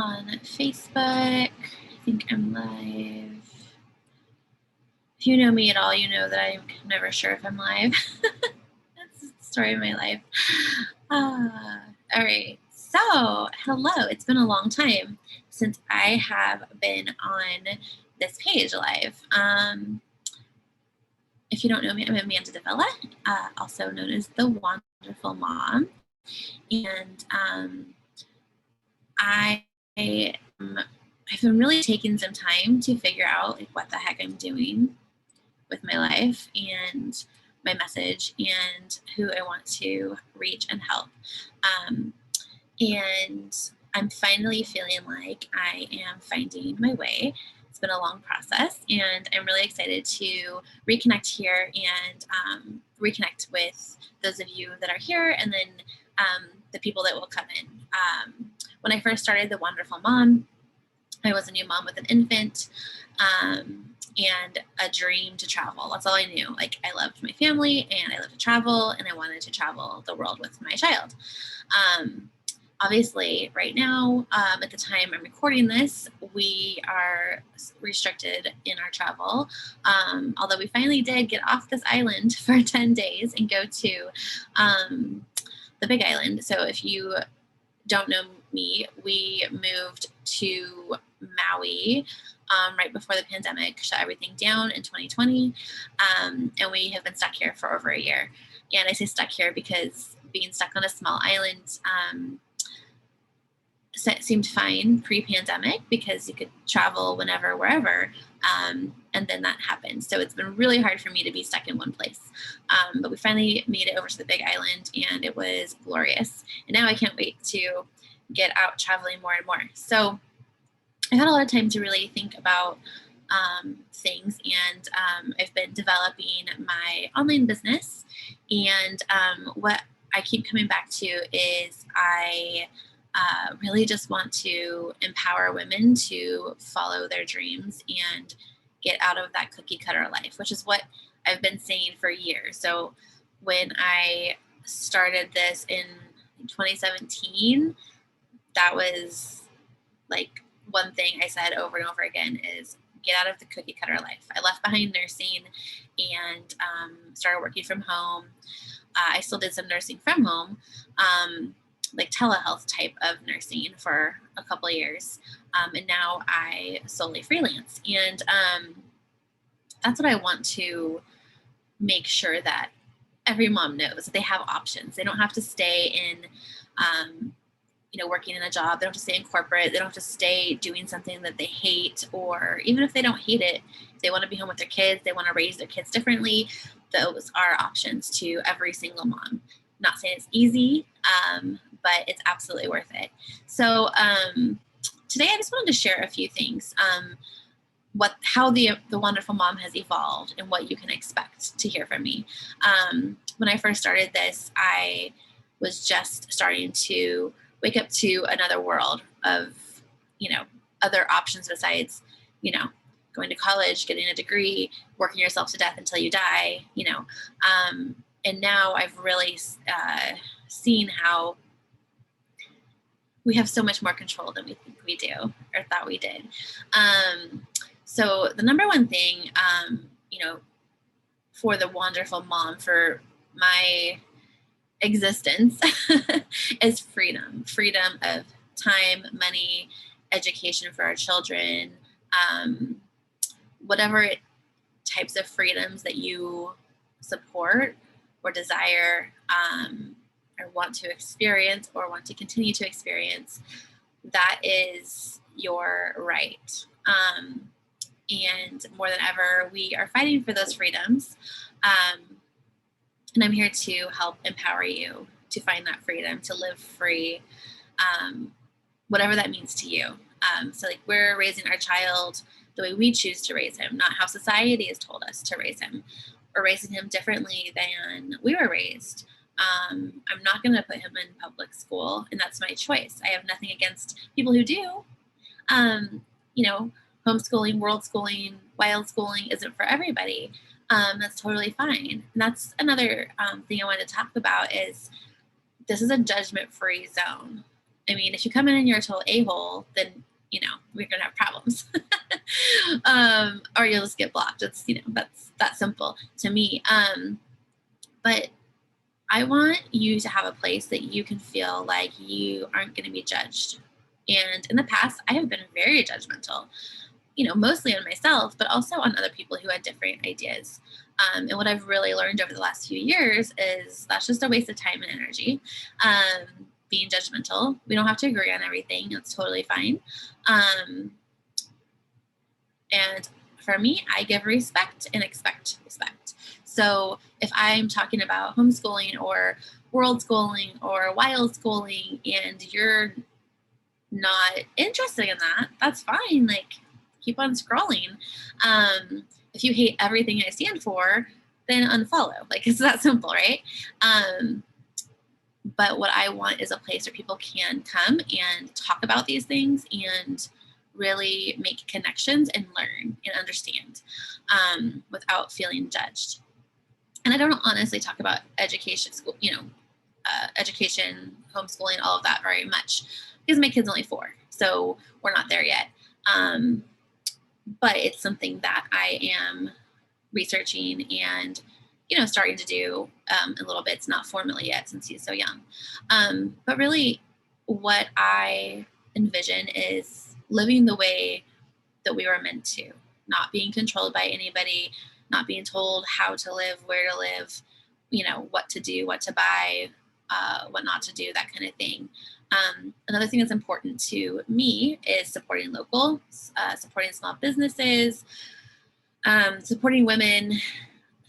on Facebook. I think I'm live. If you know me at all, you know that I'm never sure if I'm live. That's the story of my life. All right. So, hello. It's been a long time since I have been on this page live. If you don't know me, I'm Amanda Davila, also known as the Wanderful Mom. And I've been really taking some time to figure out like what the heck I'm doing with my life and my message and who I want to reach and help. And I'm finally feeling like I am finding my way. It's been a long process, and I'm really excited to reconnect here and reconnect with those of you that are here, and then the people that will come in. When I first started the Wanderful Mom, I was a new mom with an infant and a dream to travel. That's all I knew. Like, I loved my family and I loved to travel, and I wanted to travel the world with my child. Obviously, right now, at the time I'm recording this, we are restricted in our travel. Although we finally did get off this island for 10 days and go to the Big Island. So if you don't know me, we moved to Maui right before the pandemic shut everything down in 2020. And we have been stuck here for over a year. And I say stuck here because being stuck on a small island seemed fine pre-pandemic because you could travel whenever, wherever. And then that happened. So it's been really hard for me to be stuck in one place. But we finally made it over to the Big Island, and it was glorious. And now I can't wait to get out traveling more and more. So I've had a lot of time to really think about things, and I've been developing my online business. And what I keep coming back to is I really just want to empower women to follow their dreams and get out of that cookie cutter life, which is what I've been saying for years. So when I started this in 2017, that was like one thing I said over and over again is get out of the cookie cutter life. I left behind nursing and started working from home. I still did some nursing from home, like telehealth type of nursing for a couple of years. And now I solely freelance. And that's what I want to make sure that every mom knows, that they have options. They don't have to stay in, working in a job. They don't have to stay in corporate. They don't have to stay doing something that they hate, or even if they don't hate it, they want to be home with their kids, they want to raise their kids differently. Those are options to every single mom. Not saying it's easy, but it's absolutely worth it. So today I just wanted to share a few things, how the Wanderful Mom has evolved and what you can expect to hear from me. When I first started this, I was just starting to wake up to another world of, other options besides, going to college, getting a degree, working yourself to death until you die, and now I've really seen how we have so much more control than we think we do or thought we did. So the number one thing, for the Wanderful Mom, for my existence is freedom of time, money, education for our children, whatever types of freedoms that you support or desire, or want to experience or want to continue to experience, that is your right. And more than ever, we are fighting for those freedoms. And I'm here to help empower you to find that freedom, to live free, whatever that means to you. So like, we're raising our child the way we choose to raise him, not how society has told us to raise him. We're raising him differently than we were raised. I'm not going to put him in public school, and that's my choice. I have nothing against people who do. Homeschooling, world schooling, wild schooling isn't for everybody. That's totally fine. And that's another thing I wanted to talk about is this is a judgment-free zone. I mean, if you come in and you're a total a-hole, then, we're going to have problems. Or you'll just get blocked. It's, that's that simple to me. But I want you to have a place that you can feel like you aren't going to be judged. And in the past, I have been very judgmental, mostly on myself, but also on other people who had different ideas. And what I've really learned over the last few years is that's just a waste of time and energy. Being judgmental. We don't have to agree on everything. It's totally fine. And for me, I give respect and expect respect. So if I'm talking about homeschooling or world schooling or wild schooling and you're not interested in that, that's fine. Like, keep on scrolling. If you hate everything I stand for, then unfollow. Like, it's that simple, right? But what I want is a place where people can come and talk about these things and really make connections and learn and understand without feeling judged. And I don't honestly talk about education, school, education, homeschooling, all of that very much because my kid's only 4, so we're not there yet. But it's something that I am researching and, starting to do a little bit. It's not formally yet since he's so young. But really what I envision is living the way that we were meant to, not being controlled by anybody, not being told how to live, where to live, what to do, what to buy, what not to do, that kind of thing. Another thing that's important to me is supporting local, supporting small businesses, supporting women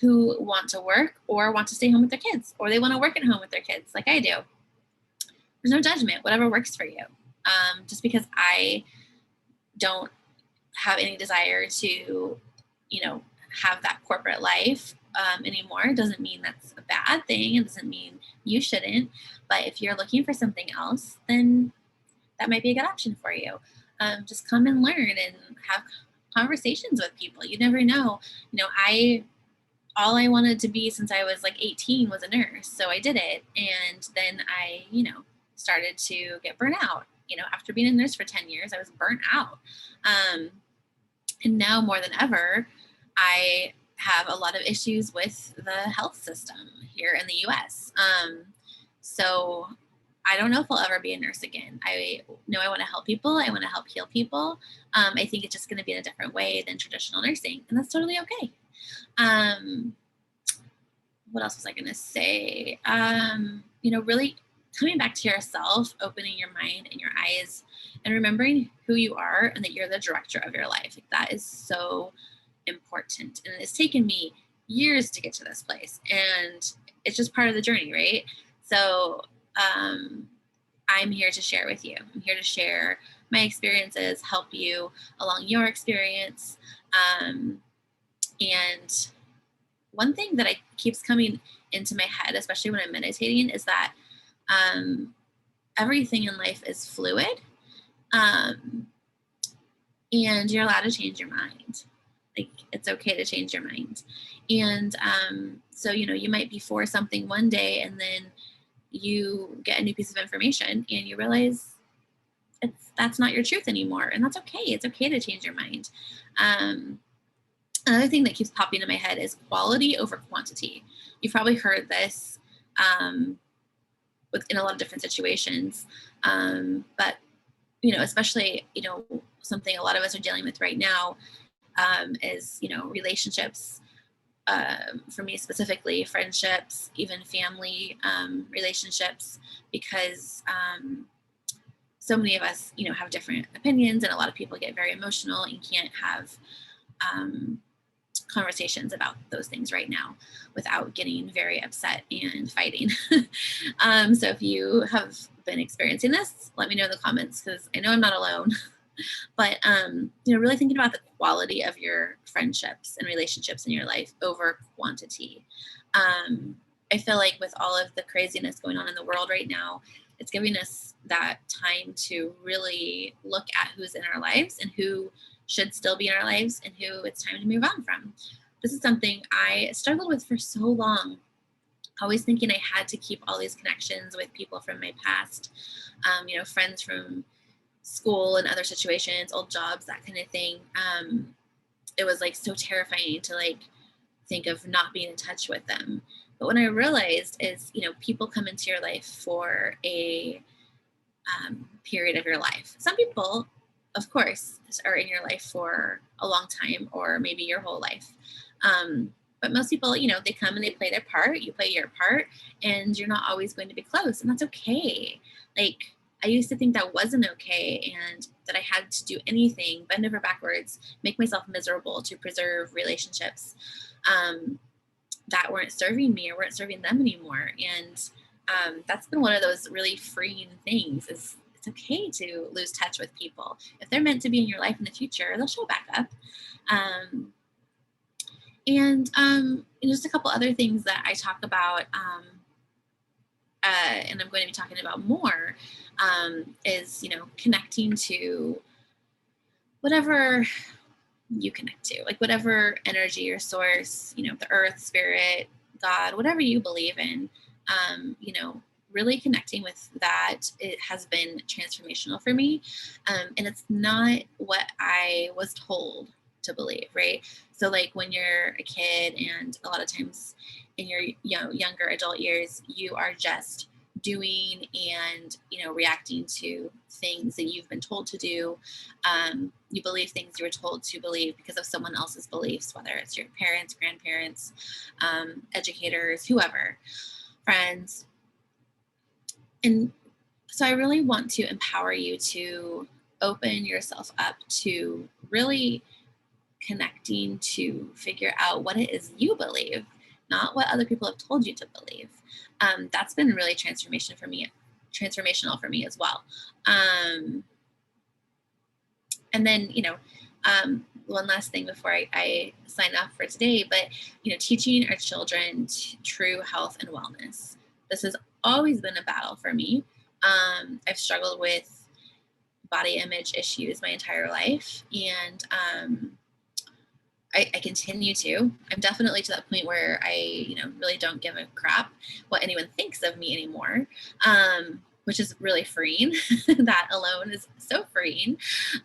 who want to work or want to stay home with their kids, or they want to work at home with their kids like I do. There's no judgment, whatever works for you. Just because I don't have any desire to, have that corporate life anymore doesn't mean that's a bad thing. It doesn't mean you shouldn't. But if you're looking for something else, then that might be a good option for you. Just come and learn and have conversations with people. You never know. All I wanted to be since I was like 18 was a nurse. So I did it. And then I, started to get burnt out. After being a nurse for 10 years, I was burnt out. And now more than ever, I have a lot of issues with the health system here in the US. So I don't know if I'll ever be a nurse again. I know I want to help people. I want to help heal people. I think it's just going to be in a different way than traditional nursing, and that's totally okay. What else was I going to say? Really coming back to yourself, opening your mind and your eyes, and remembering who you are and that you're the director of your life. Like, that is so important. And it's taken me years to get to this place, and it's just part of the journey, right? So I'm here to share with you. I'm here to share my experiences, help you along your experience. And one thing that keeps coming into my head, especially when I'm meditating, is that everything in life is fluid. And you're allowed to change your mind. Like, it's okay to change your mind. And so, you might be for something one day, and then you get a new piece of information and you realize that's not your truth anymore. And that's okay. It's okay to change your mind. Another thing that keeps popping in my head is quality over quantity. You've probably heard this in a lot of different situations. But, especially, something a lot of us are dealing with right now is, relationships. For me specifically, friendships, even family relationships, because so many of us, have different opinions, and a lot of people get very emotional and can't have conversations about those things right now without getting very upset and fighting. So if you have been experiencing this, let me know in the comments, because I know I'm not alone. But, really thinking about the quality of your friendships and relationships in your life over quantity. I feel like with all of the craziness going on in the world right now, it's giving us that time to really look at who's in our lives and who should still be in our lives and who it's time to move on from. This is something I struggled with for so long. always thinking I had to keep all these connections with people from my past, friends from school and other situations, old jobs, that kind of thing. It was like so terrifying to like think of not being in touch with them. But when I realized is, people come into your life for a period of your life. Some people, of course, are in your life for a long time or maybe your whole life. But most people, they come and they play their part, you play your part, and you're not always going to be close. And that's okay. Like, I used to think that wasn't okay and that I had to do anything, bend over backwards, make myself miserable to preserve relationships that weren't serving me or weren't serving them anymore. And that's been one of those really freeing things is it's okay to lose touch with people. If they're meant to be in your life in the future, they'll show back up. And just a couple other things that I talk about, and I'm going to be talking about more, is, connecting to whatever you connect to, like whatever energy or source, the earth, spirit, God, whatever you believe in, really connecting with that, it has been transformational for me. And it's not what I was told to believe, right? So like when you're a kid and a lot of times in your younger adult years, you are just doing and reacting to things that you've been told to do. You believe things you were told to believe because of someone else's beliefs, whether it's your parents, grandparents, educators, whoever, friends. And so I really want to empower you to open yourself up to really connecting to figure out what it is you believe, not what other people have told you to believe. That's been really transformational for me as well. And then, one last thing before I sign off for today, but, teaching our children true health and wellness. This has always been a battle for me. I've struggled with body image issues my entire life. And I continue to. I'm definitely to that point where I, really don't give a crap what anyone thinks of me anymore, which is really freeing. That alone is so freeing.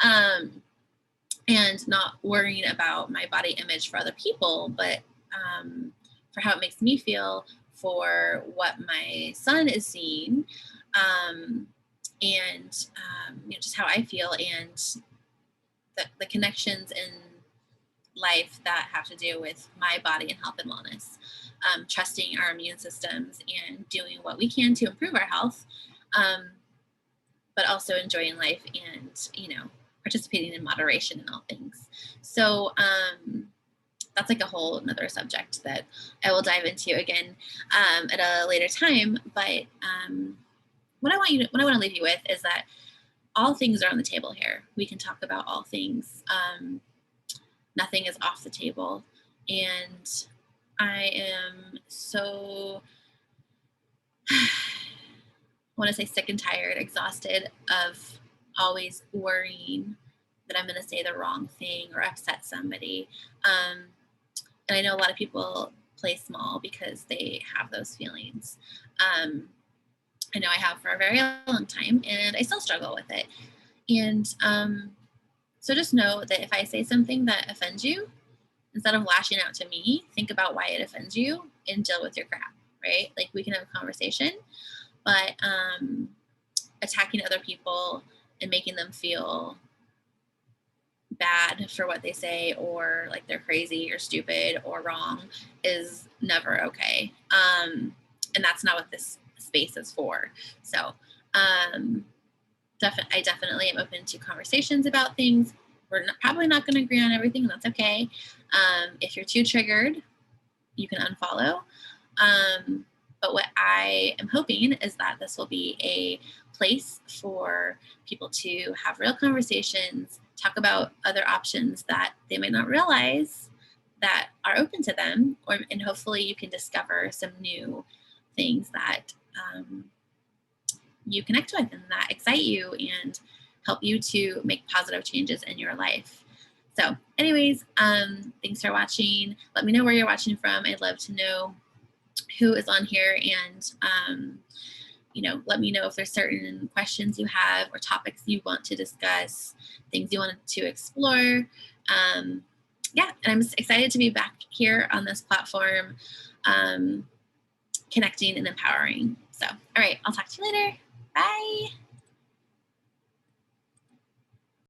And not worrying about my body image for other people, but for how it makes me feel, for what my son is seeing, and just how I feel, and the connections in life that have to do with my body and health and wellness, trusting our immune systems and doing what we can to improve our health, but also enjoying life and, participating in moderation in all things. So that's like a whole another subject that I will dive into again at a later time. But what I want to leave you with is that all things are on the table here. We can talk about all things. Nothing is off the table. And I am so, I want to say sick and tired, exhausted of always worrying that I'm going to say the wrong thing or upset somebody. And I know a lot of people play small because they have those feelings. I know I have for a very long time, and I still struggle with it. And so just know that if I say something that offends you, instead of lashing out to me, think about why it offends you and deal with your crap, right? Like we can have a conversation, but attacking other people and making them feel bad for what they say or like they're crazy or stupid or wrong is never okay. And that's not what this space is for. So I definitely am open to conversations about things. We're probably not going to agree on everything, and that's okay. If you're too triggered, you can unfollow. But what I am hoping is that this will be a place for people to have real conversations, talk about other options that they might not realize that are open to them, and hopefully you can discover some new things that you connect with and that excite you and help you to make positive changes in your life. So anyways, thanks for watching. Let me know where you're watching from. I'd love to know who is on here, and let me know if there's certain questions you have or topics you want to discuss, things you wanted to explore. Yeah, and I'm excited to be back here on this platform, connecting and empowering. So, all right, I'll talk to you later. Bye.